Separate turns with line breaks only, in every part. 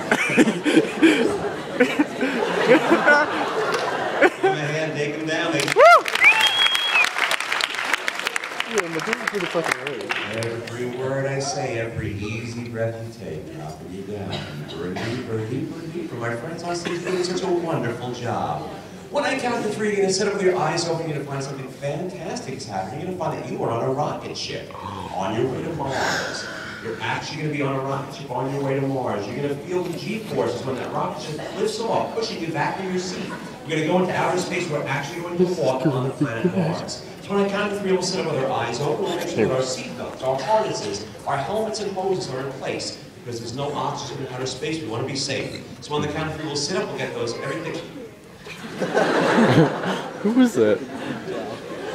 Give him a hand, take him down. Every word I say, every easy breath you take, dropping you down. Deeper and deeper, deeper and deeper. My friends on stage doing such a wonderful job. When I count to 3, you're going to sit up with your eyes open, you're going to find something fantastic is happening. You're going to find that you are on a rocket ship on your way to Mars. You're actually going to be on a rocket ship on your way to Mars. You're going to feel the G-forces when that rocket ship lifts off, pushing you back in your seat. You're going to go into outer space. We're actually going to walk on the planet Mars. So when I count to 3, we'll sit up with our eyes open. We'll make sure that our seatbelts, our harnesses, our helmets and hoses are in place because there's no oxygen in outer space. We want to be safe. So on the count of 3, we'll sit up. We'll get those everything.
Who was that?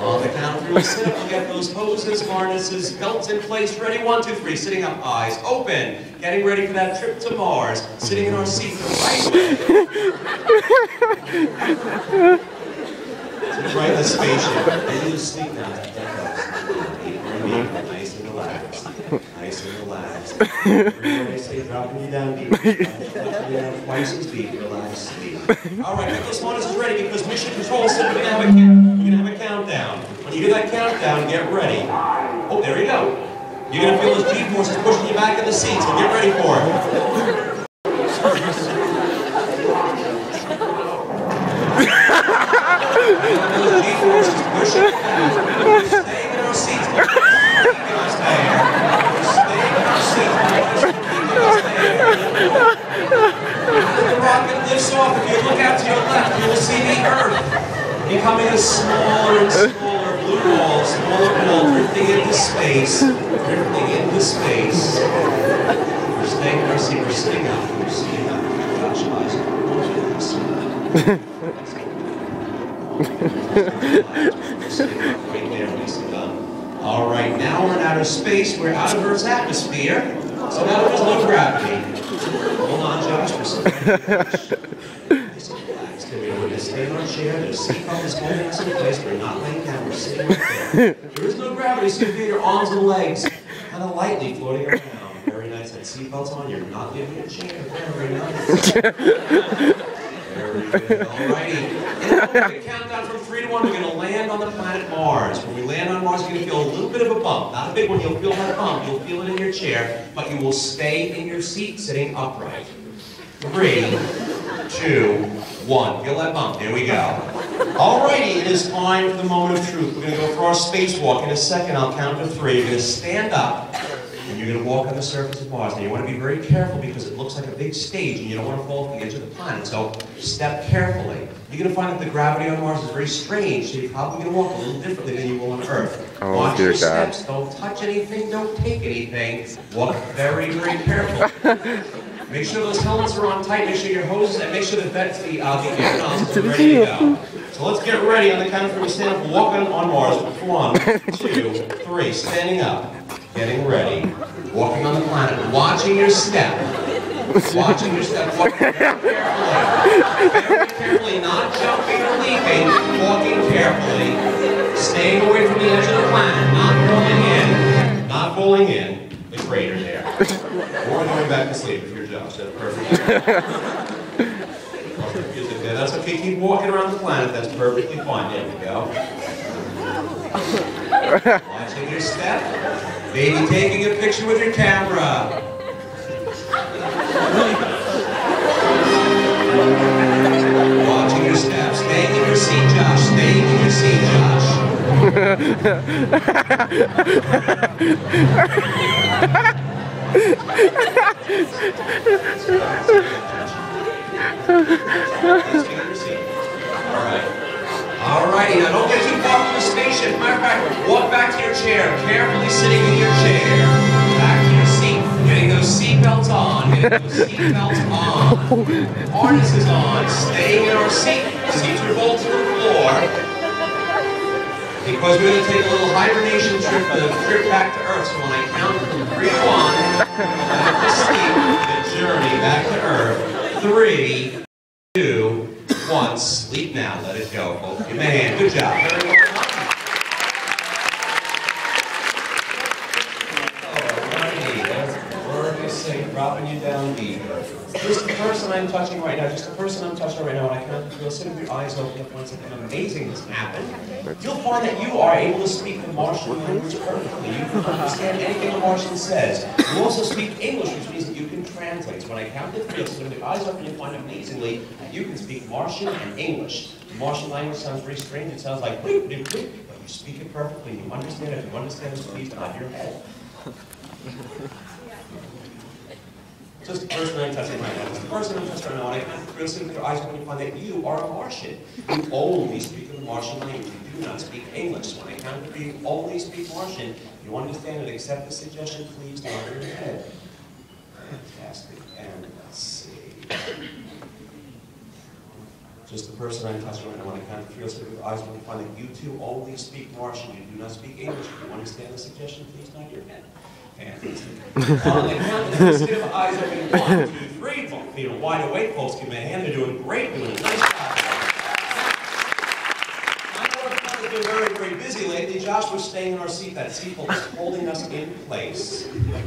On the count of 3, we'll sit up. We'll get those hoses, harnesses, belts in place. Ready? 1, 2, 3. Sitting up, eyes open. Getting ready for that trip to Mars. Sitting in our seat the right way. Right in the spaceship. And you sleep now. Nice and relaxed. Nice and relaxed. Everybody say dropping you down deep. Dropping you down twice as deep. Relax, sleep. Alright, get those harnesses ready because mission control said we're gonna have a countdown. When you do that countdown, get ready. Oh, there you go. You're gonna feel those G-forces pushing you back in the seat, so get ready for it. Those G-forces pushing you back. Staying in our seats. Staying in our seats. As the rocket lifts off, if you look out to your left, you will see the Earth becoming a smaller and smaller blue ball, drifting into space, drifting into space. We're staying in our seat, we're sitting up, we're sitting up. Josh, eyes right there, nicely done. All right, now we're in outer space. We're out of Earth's atmosphere, so now there's no gravity. Hold on, Josh, for a second. Nice and relaxed. We're going to stay in our chair. The seatbelt is holding us in place. We're not laying down. We're sitting right there. There is no gravity, so you feel your arms and legs kind of lightly floating around. Very nice. That seatbelt's on. You're not leaving your chair. Very nice. Very good. Alrighty. Okay, countdown from 3 to 1. We're going to land on the planet Mars. When we land on Mars, you're going to feel a little bit of a bump. Not a big one. You'll feel that bump. You'll feel it in your chair, but you will stay in your seat sitting upright. 3, 2, 1. Feel that bump. There we go. Alrighty, it is time for the moment of truth. We're going to go for our spacewalk. In a second, I'll count to 3. You're going to stand up. And you're going to walk on the surface of Mars. Now you want to be very careful because it looks like a big stage and you don't want to fall off the edge of the planet. So step carefully. You're going to find that the gravity on Mars is very strange, so you're probably going to walk a little differently than you will on Earth.
Oh,
watch
dear
your
God.
steps. Don't touch anything. Don't take anything. Walk very, very carefully. Make sure those helmets are on tight. Make sure your hoses and make sure the air nozzles are ready to go. So let's get ready on the count of 3. We stand up, walk on Mars. 1, 2, 3. Standing up. Getting ready. Walking on the planet. Watching your step. Watching your step. Walking very carefully. Very carefully. Not jumping or leaping. Walking carefully. Staying away from the edge of the planet. Not falling in. Not falling in. The crater there. Or going back to sleep if you're Josh. That's perfect. Music there. That's okay. Keep walking around the planet. That's perfectly fine. There we go. Watching your step. Maybe taking a picture with your camera. Watching your steps. Staying in your seat, Josh. Staying in your seat, Josh. Alright. Alrighty, now don't get too far from the spaceship. Matter of fact, walk back to your chair. Carefully sitting in your chair. Back to your seat. Getting those seatbelts on. Getting those seatbelts on. Harnesses on. Staying in our seat. Seats are bolted to the floor. Because we're going to take a little hibernation trip, a trip back to Earth. So when I count from 3 to 1, back to sleep, the journey back to Earth. 3, 2, 1. Sleep now. Let it go, folks. Give me a hand. Good job. Very well done. Alrighty. That's where we say dropping you down deep. Just the person I'm touching right now, just the person I'm touching right now, and I can't feel, sit with your eyes open if when something amazing has happened. You'll find that you are able to speak the Martian language perfectly. You can understand anything the Martian says. You also speak English, which means that you can translate. So when I count to 3, you'll sit with your eyes open, you'll find amazingly that you can speak Martian and English. The Martian language sounds very strange. It sounds like bleep, bleep, bleep, but you speak it perfectly. You understand it. If you understand it, please nod your head. Just the person I'm touching right now. Just the person I'm touching right now. And I can't really sit with your eyes open and find that you are a Martian. You only speak the Martian language. You do not speak English. When I count to 3, you only speak Martian. If you understand it, accept the suggestion, please nod your head. Fantastic. And let's see. Just the person I'm touching right now. When I count to 3, sit with your eyes open and find that you too only speak Martian. You do not speak English. If you understand the suggestion, please nod your head. Fantastic. On the count, instead of eyes open, 1, 2, 3, both feet are wide awake. Folks, give me a hand. They're doing great. Doing a nice job. I know our club has been very, very busy lately. Josh was staying in our seat. That seat was holding us in place. Feeling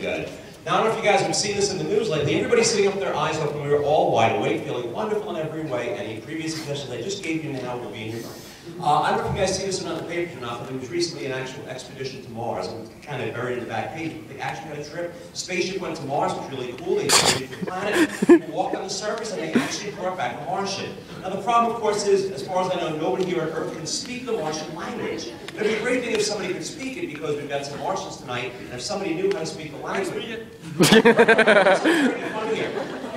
good. Now, I don't know if you guys have seen this in the news lately. Everybody's sitting up with their eyes open. We were all wide awake, feeling wonderful in every way. Any previous suggestions I just gave you now will be in your mind. I don't know if you guys see this on the paper or not, but there was recently an actual expedition to Mars. I'm kind of buried in the back page. They actually had a trip. The spaceship went to Mars, which was really cool. They studied the planet, people walked on the surface, and they actually brought back a Martian. Now the problem, of course, is, as far as I know, nobody here on Earth can speak the Martian language. It would be a great thing if somebody could speak it, because we've got some Martians tonight, and if somebody knew how to speak the language. That's pretty fun here.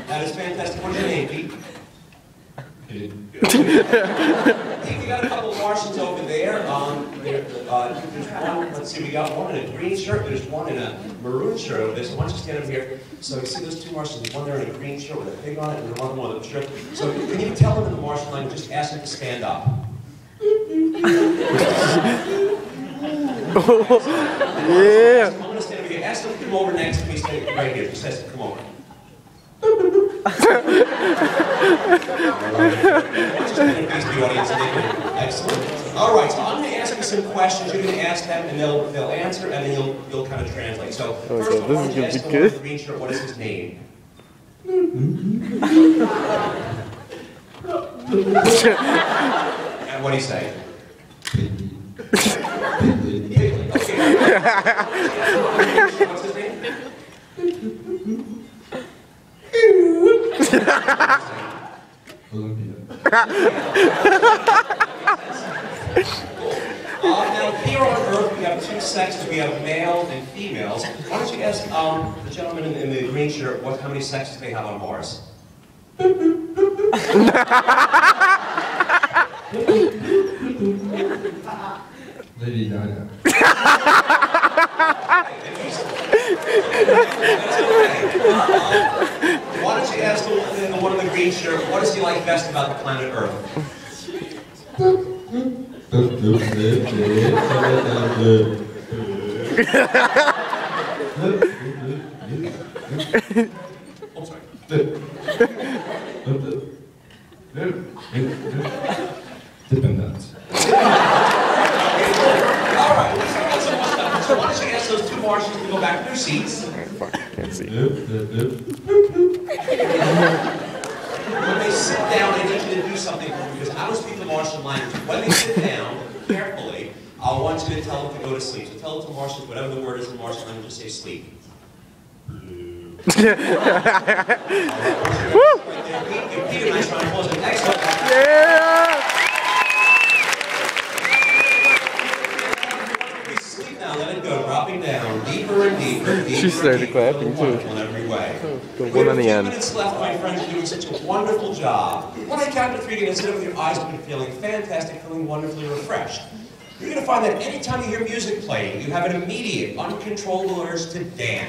That is fantastic. What's your name, Pete? Pete, we got a couple of Martians over there. There's one, let's see, we got one in a green shirt, there's one in a maroon shirt over there, so why don't you stand over here. So you see those 2 Martians, one there in a green shirt with a pig on it, and one with a shirt. So can you tell them in the Martian language, just ask them to stand up.
Yeah.
I'm going to stand over here. Ask them to come over next to me, stand right here. Just ask them to come over. Excellent. All right, so I'm going to ask you some questions. You're going to ask them, and they'll answer, and then you'll kind of translate. So first, I want you to ask the one with the green shirt, what is his name? And what do you say? Piglet. Okay. What's his name? Now, here on Earth, we have 2 sexes. We have males and females. Why don't you ask the gentleman in the green shirt how many sexes they have on Mars?
Lady Gaga.
Why don't you ask the one in the green shirt, what does he like best about the planet Earth? Oh, sorry.
Dependent.
All right, so why don't you ask those 2 Martians to go back to their seats?
Fuck, can't see.
When they sit down, I need you to do something for me, because I don't speak the Martian language. When they sit down, carefully, I want you to tell them to go to sleep. So tell the 2 Martians, whatever the word is in Martian language, just say sleep. Excellent.
Yeah!
Sleep now, let it go, dropping down, deeper and deeper, deeper.
She started clapping too.
In every way.
The
We
one
have
on the
2
end.
minutes left, my friends. You're doing such a wonderful job. When I count to 3, you're going to sit up with your eyes open, feeling fantastic, feeling wonderfully refreshed. You're going to find that anytime you hear music playing, you have an immediate, uncontrollable urge to dance.